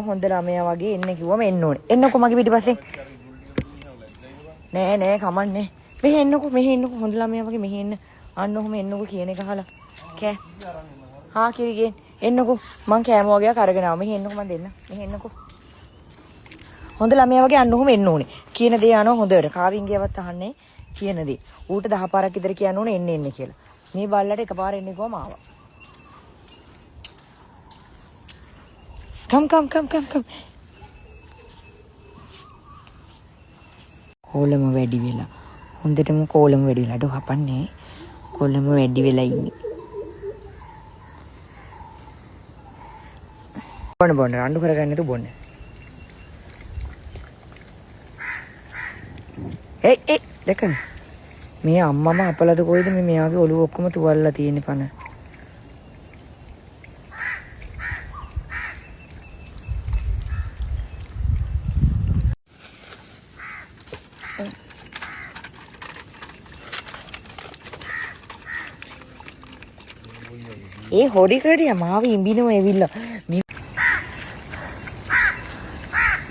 හොඳ ළමයා වගේ එන්න කිව්වම එන්න ඕනේ. එන්නකෝ මගේ පිටිපස්සෙන්. නෑ කමන්නේ. මෙහෙ එන්නකෝ හොඳ ළමයා වගේ මෙහෙ එන්න. අන්න ඔහොම එන්නකෝ කියන එක අහලා. කෑ. හා කිරිගෙන් එන්නකෝ මං කෑම වගේක් අරගෙන ආවා. මෙහෙ එන්නකෝ මං දෙන්න. මෙහෙ එන්නකෝ. හොඳ ළමයා වගේ අන්න ඔහොම එන්න ඕනේ. කියන දේ අහනවා හොඳට. කාවින්ගේවත් අහන්නේ කියන දේ. ඌට 10 පාරක් විතර කියන්න ඕනේ එන්න කියලා. මේ බල්ලට එකපාර එන්නේ කොහම ආවා. Come. කෝලම වැඩි වෙලා. හොඳටම කෝලම වැඩි වෙලා. ඩෝ හපන්නේ. කෝලම වැඩි වෙලා ඉන්නේ. බොන්න රණ්ඩු කරගන්න නේද බොන්න. ඒ දැක. මේ අම්මම අපලද කොයිද මේ මෙයාගේ ඔළුව ඔක්කොම තුවල්ලා තියෙන්නේ පන. ඒ හොඩි කඩිය මාව ඉඹිනව ඇවිල්ලා මේ